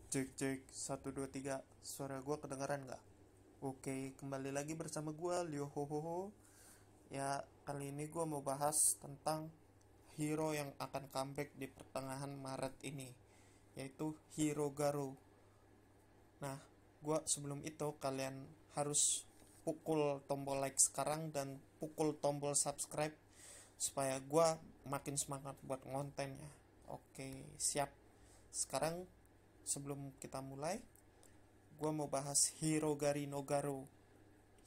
Cek cek 1 2 3, suara gua kedengaran nggak? Oke, kembali lagi bersama gua Leo Hohoho. Ya, kali ini gua mau bahas tentang hero yang akan comeback di pertengahan Maret ini, yaitu Hero Garo. Nah, gua sebelum itu kalian harus pukul tombol like sekarang dan pukul tombol subscribe supaya gua makin semangat buat kontennya. Oke, siap. Sekarang sebelum kita mulai, gue mau bahas Hirogari no Garo.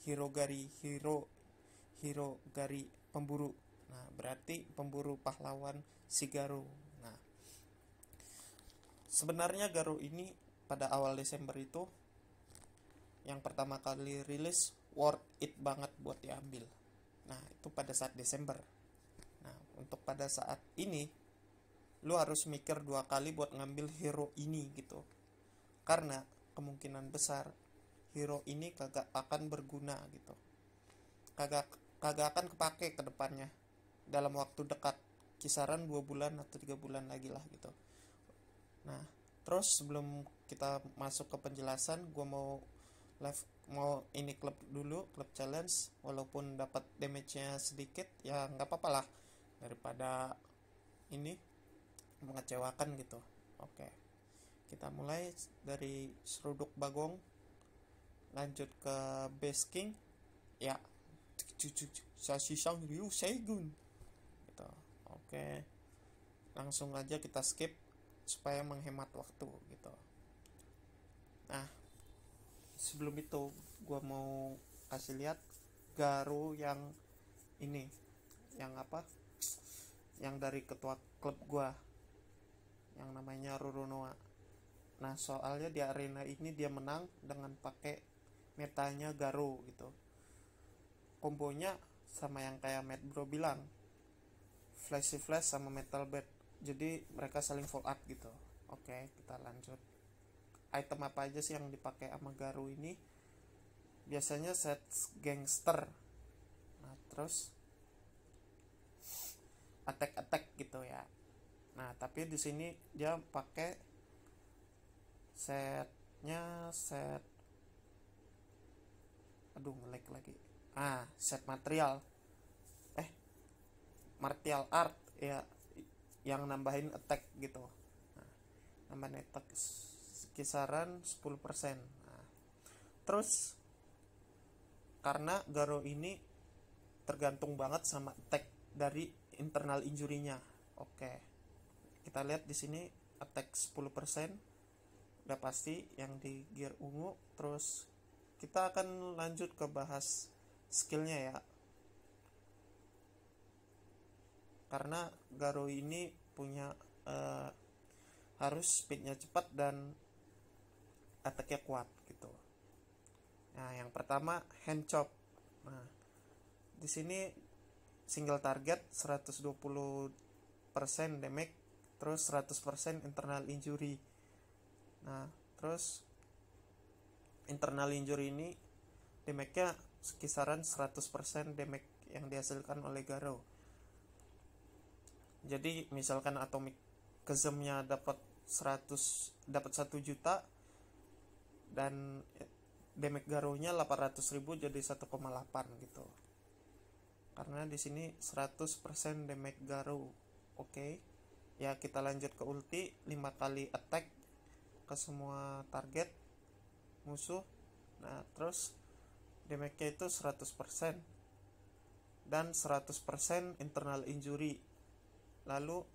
Hirogari pemburu. Nah, berarti pemburu pahlawan si Garo. Nah, sebenarnya Garo ini pada awal Desember itu yang pertama kali rilis worth it banget buat diambil. Nah, itu pada saat Desember. Nah, untuk pada saat ini lu harus mikir 2 kali buat ngambil hero ini gitu. Karena kemungkinan besar hero ini kagak akan berguna gitu, kagak kagak akan kepake ke depannya dalam waktu dekat, kisaran 2 bulan atau 3 bulan lagi lah gitu. Nah, terus sebelum kita masuk ke penjelasan, gue mau ini klub dulu, klub challenge. Walaupun dapat damage-nya sedikit ya nggak apa-apa lah, daripada ini mengecewakan gitu. Oke, kita mulai dari seruduk bagong, lanjut ke base king. Ya, Sashi Sang Ryu Seigun gitu. Oke, langsung aja kita skip supaya menghemat waktu gitu. Nah, sebelum itu gue mau kasih lihat Garu yang ini, yang apa, yang dari ketua klub gue yang namanya Rurunoa. Nah, soalnya di arena ini dia menang dengan pakai metanya Garu gitu. Kombonya sama yang kayak Matt Bro bilang, Flashy Flash sama Metal Bed. Jadi mereka saling full up gitu. Oke, kita lanjut. Item apa aja sih yang dipakai sama Garu ini? Biasanya set gangster. Nah, terus attack gitu ya. Nah, tapi di sini dia pakai set, aduh ngelag lagi. Set material. Eh, martial art ya, yang nambahin attack gitu. Nah, nambahin attack kisaran 10%. Nah, terus karena Garo ini tergantung banget sama attack dari internal injury-nya. Oke, kita lihat di sini attack 10%, udah pasti yang di gear ungu. Terus kita akan lanjut ke bahas skillnya ya, karena Garo ini punya uh, harus speednya cepat dan attacknya kuat gitu. Nah, yang pertama hand chop. Nah, di sini single target 120% damage, terus 100% internal injury. Nah, terus internal injury ini damage-nya kisaran 100% damage yang dihasilkan oleh Garo. Jadi misalkan atomic kezemnya dapat 1 juta dan damage Garonya 800.000, jadi 1,8 gitu. Karena di sini 100% damage Garo. Oke. Ya, kita lanjut ke ulti, 5 kali attack ke semua target musuh. Nah, terus damage-nya itu 100% dan 100% internal injury. Lalu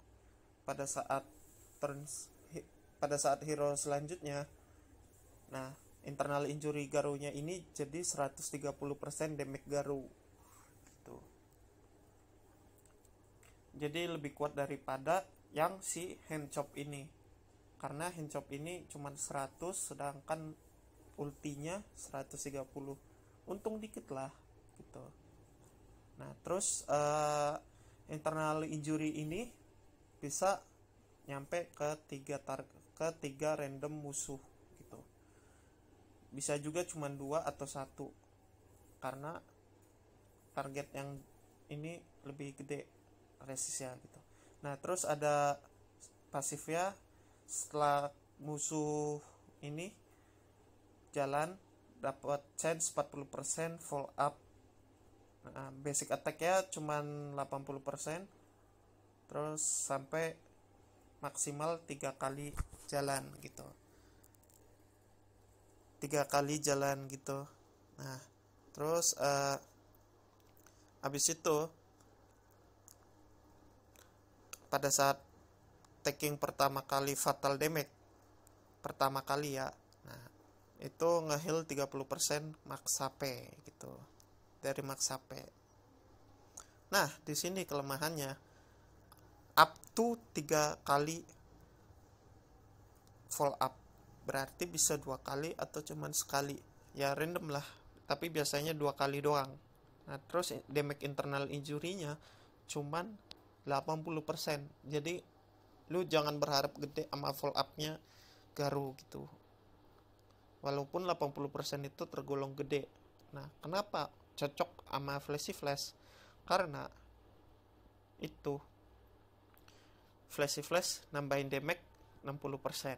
pada saat turns pada saat hero selanjutnya, nah, internal injury Garunya ini jadi 130% damage Garu gitu. Jadi lebih kuat daripada yang si hand chop ini, karena hand chop ini cuma 100 sedangkan ultinya 130. Untung dikit lah gitu. Nah, terus internal injury ini bisa nyampe ke 3 random musuh gitu. Bisa juga cuma 2 atau 1, karena target yang ini lebih gede resistnya gitu. Nah, terus ada pasifnya, setelah musuh ini jalan, dapat chance 40%, fall up. Basic attack ya cuman 80%, terus sampai maksimal 3 kali jalan gitu. 3 kali jalan gitu. Nah, terus habis itu pada saat taking pertama kali fatal damage pertama kali ya. Nah, itu nge-heal 30% max HP gitu. Dari max HP. Nah, di sini kelemahannya up to 3 kali fall up. Berarti bisa 2 kali atau cuman sekali. Ya random lah, tapi biasanya 2 kali doang. Nah, terus damage internal injury-nya cuman 80%. Jadi lu jangan berharap gede sama fall up-nya Garu gitu. Walaupun 80% itu tergolong gede. Nah, kenapa cocok sama Flashy Flash? Karena itu Flashy Flash nambahin damage 60%,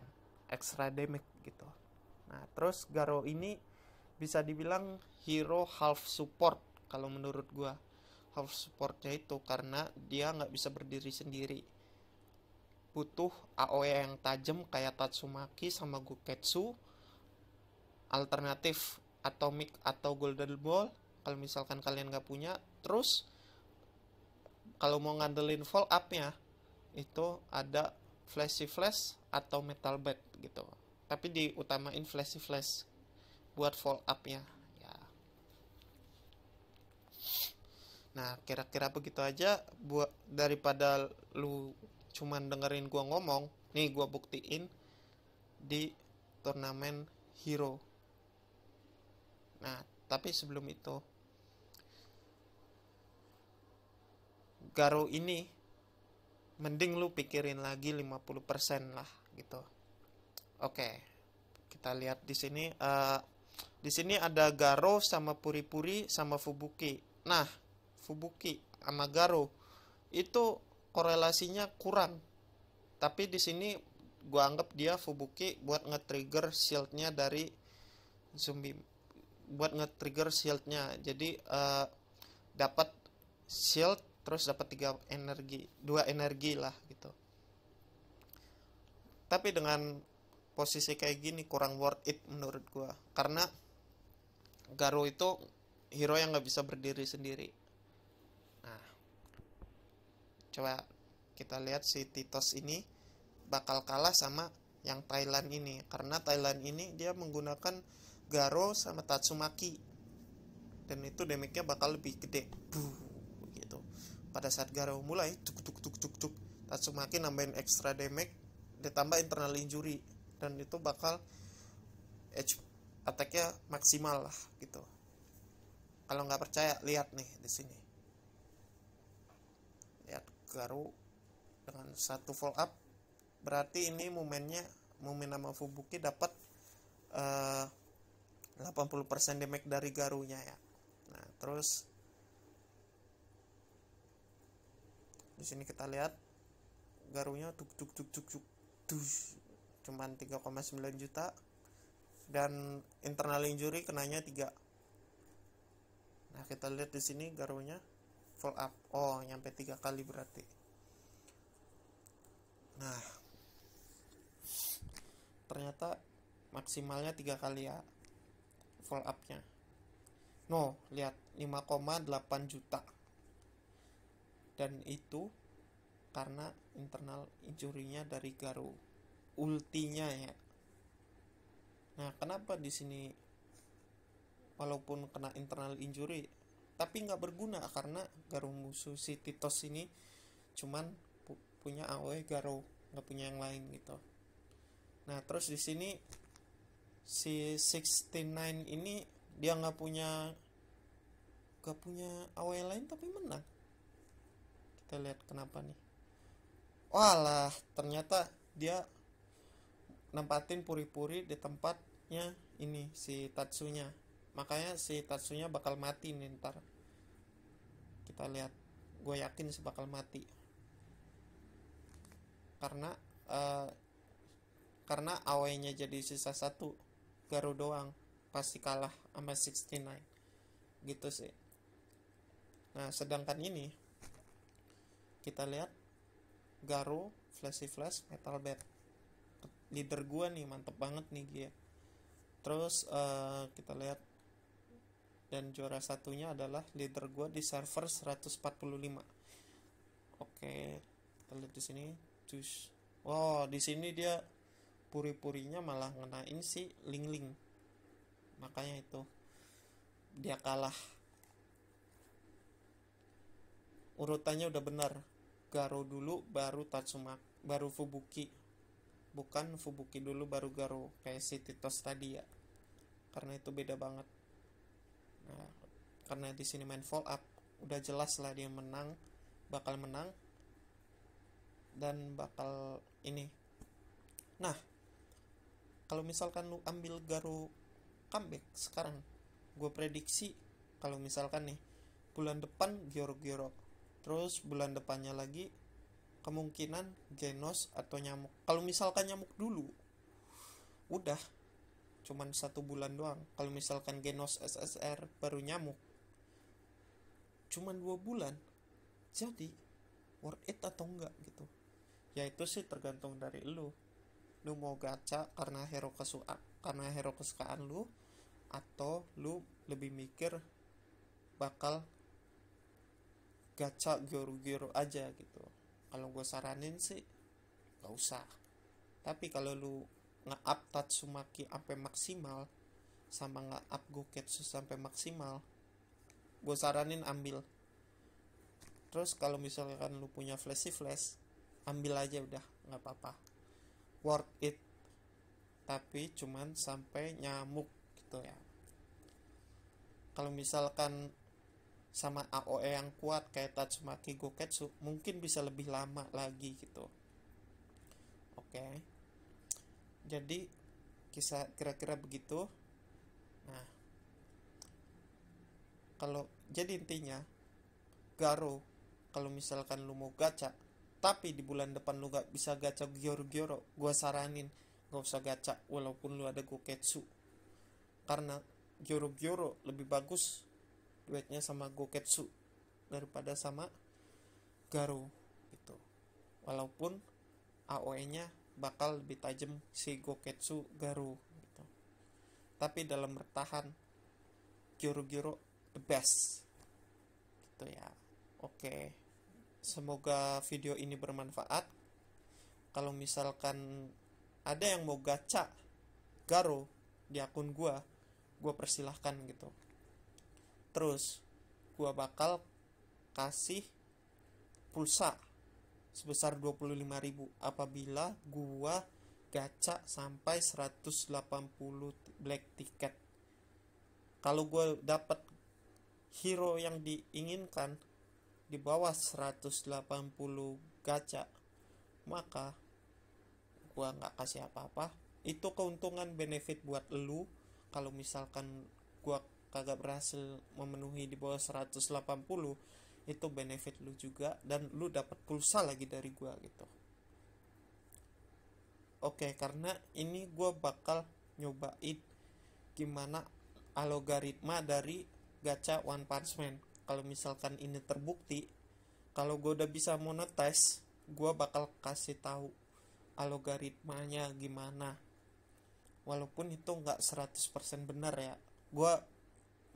extra damage gitu. Nah, terus Garo ini bisa dibilang hero half support kalau menurut gua. Half supportnya itu karena dia nggak bisa berdiri sendiri, butuh AOE yang tajam kayak Tatsumaki sama Guketsu, alternatif Atomic atau Golden Ball kalau misalkan kalian nggak punya. Terus kalau mau ngandelin fall up nya itu ada Flashy Flash atau Metal Bat gitu, tapi diutamain Flashy Flash buat fall up nya ya. Nah, kira-kira begitu aja. Buat daripada lu cuman dengerin gua ngomong, nih gua buktiin di turnamen hero. Nah, tapi sebelum itu, Garo ini mending lu pikirin lagi 50% lah gitu. Oke. Kita lihat di sini di sini ada Garo sama Puri-Puri sama Fubuki. Nah, Fubuki sama Garo itu korelasinya kurang. Tapi di sini gua anggap dia Fubuki buat nge-trigger shieldnya dari zombie, buat nge-trigger shieldnya. Jadi dapat shield terus dapat 2 energi lah gitu. Tapi dengan posisi kayak gini kurang worth it menurut gua, karena Garo itu hero yang nggak bisa berdiri sendiri. Nah, coba kita lihat si Titos ini bakal kalah sama yang Thailand ini, karena Thailand ini dia menggunakan Garo sama Tatsumaki, dan itu damage-nya bakal lebih gede. Gitu. Pada saat Garo mulai tuk, Tatsumaki nambahin extra damage ditambah internal injury, dan itu bakal attack-nya maksimal lah gitu. Kalau nggak percaya lihat nih di sini. Lihat Garo dengan satu fall up, berarti ini momen sama Fubuki dapat 80% damage dari Garunya ya. Nah, terus di sini kita lihat Garunya cuman 3,9 juta, dan internal injury kenanya 3. Nah, kita lihat di sini Garunya fall up. Oh, nyampe 3 kali berarti. Nah, ternyata maksimalnya 3 kali ya fall up-nya. No, lihat 5,8 juta. Dan itu karena internal injury-nya dari Garo. Ultinya ya. Nah, kenapa di sini walaupun kena internal injury tapi nggak berguna, karena Garo musuh si Titos ini cuman punya AOE Garo, nggak punya yang lain gitu. Nah, terus di sini si 69 ini dia nggak punya AOE lain tapi menang. Kita lihat kenapa nih. Walah, ternyata dia nempatin Puri-Puri di tempatnya ini si Tatsunya. Makanya si Tatsunya bakal mati nih ntar. Kita lihat, gue yakin sih bakal mati. Karena karena AOE-nya jadi sisa satu, Garo doang, pasti kalah sama 69 gitu sih. Nah sedangkan ini kita lihat Garo, Flashy Flash, Metal Bed, leader gua nih mantep banget nih dia. Terus kita lihat, dan juara satunya adalah leader gua di server 145. Oke, kita lihat di sini. Wow, di sini dia puri-purinya malah ngenain si Ling Ling. Makanya itu dia kalah. Urutannya udah benar. Garo dulu baru Tatsumaki, baru Fubuki. Bukan Fubuki dulu baru Garo kayak si Titos tadi ya. Karena itu beda banget. Nah, karena di sini main fall up, udah jelas lah dia menang, bakal menang dan bakal ini. Nah, kalau misalkan lu ambil Garo comeback sekarang, gue prediksi kalau misalkan nih bulan depan Gyoro-Gyoro, terus bulan depannya lagi kemungkinan Genos atau Nyamuk. Kalau misalkan Nyamuk dulu, udah cuman 1 bulan doang. Kalau misalkan Genos SSR baru Nyamuk cuman 2 bulan, jadi worth it atau enggak gitu. Ya itu sih tergantung dari lu mau gacha karena hero kesukaan lu, atau lu lebih mikir bakal gacha Gyoro-Gyoro aja gitu. Kalau gue saranin sih gak usah. Tapi kalau lu nge-up Tatsumaki sampai maksimal sama nge-up Goketsu sampai maksimal, gue saranin ambil. Terus kalau misalkan lu punya Flashy Flash, ambil aja udah, gak apa-apa, worth it. Tapi cuman sampai Nyamuk gitu ya. Kalau misalkan sama AOE yang kuat kayak Tatsumaki Goketsu, mungkin bisa lebih lama lagi gitu. Oke. Jadi kisah kira-kira begitu. Nah, kalau jadi intinya Garo, kalau misalkan lu mau gacha tapi di bulan depan lu gak bisa gacha Gyoro-Gyoro, gua saranin gak usah gacha walaupun lu ada Goketsu. Karena Gyoro-Gyoro lebih bagus duetnya sama Goketsu daripada sama Garo gitu. Walaupun AOE-nya bakal lebih tajam si Goketsu Garo gitu. Tapi dalam bertahan Gyoro-Gyoro the best gitu ya. Oke. Semoga video ini bermanfaat. Kalau misalkan ada yang mau gacha Garo di akun gua persilahkan gitu. Terus gua bakal kasih pulsa sebesar 25.000 apabila gua gacha sampai 180 black ticket. Kalau gua dapat hero yang diinginkan di bawah 180 gacha, maka gua nggak kasih apa-apa. Itu keuntungan benefit buat lu. Kalau misalkan gua kagak berhasil memenuhi di bawah 180, itu benefit lu juga, dan lu dapat pulsa lagi dari gua gitu. Oke, karena ini gua bakal nyobain gimana algoritma dari gacha One Punch Man. Kalau misalkan ini terbukti, kalau gue udah bisa monetize, gue bakal kasih tahu algoritmanya gimana. Walaupun itu nggak 100% benar ya, gue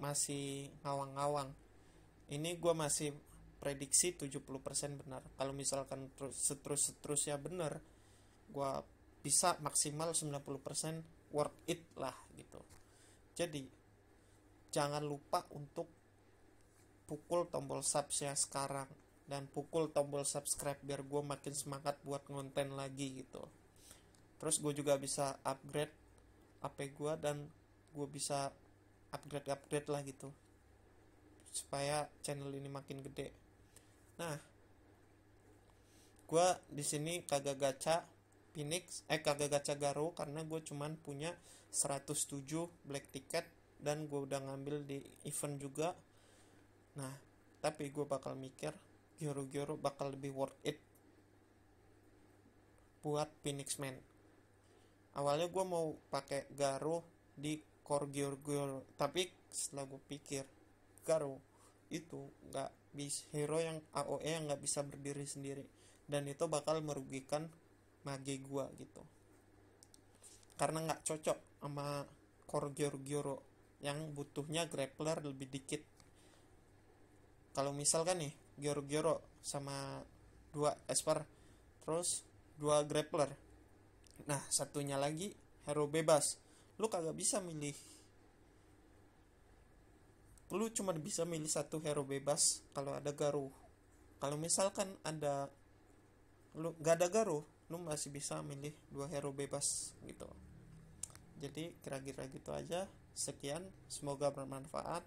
masih ngawang-ngawang. Ini gue masih prediksi 70% benar. Kalau misalkan seterusnya benar, gue bisa maksimal 90% worth it lah gitu. Jadi jangan lupa untuk pukul tombol subsnya sekarang, dan pukul tombol subscribe biar gue makin semangat buat konten lagi gitu. Terus gue juga bisa upgrade HP gue, dan gue bisa upgrade lah gitu supaya channel ini makin gede. Nah, gue di sini kagak gacha kagak gacha Garo karena gue cuman punya 107 black ticket, dan gue udah ngambil di event juga. Nah, tapi gue bakal mikir Gyoro-Gyoro bakal lebih worth it buat Phoenix Man. awalnya gue mau pakai Garo di core Giorgio, tapi setelah gue pikir Garo itu nggak bisa, hero yang AOE yang nggak bisa berdiri sendiri, dan itu bakal merugikan mage gue gitu, karena nggak cocok sama core Giorgio yang butuhnya grappler lebih dikit. Kalau misalkan nih Giorgio sama 2 Esper terus 2 grappler, nah satunya lagi hero bebas, lu kagak bisa milih, lu cuma bisa milih satu hero bebas kalau ada Garo. Kalau misalkan ada, lu gak ada Garo, lu masih bisa milih 2 hero bebas gitu. Jadi kira-kira gitu aja. Sekian, semoga bermanfaat.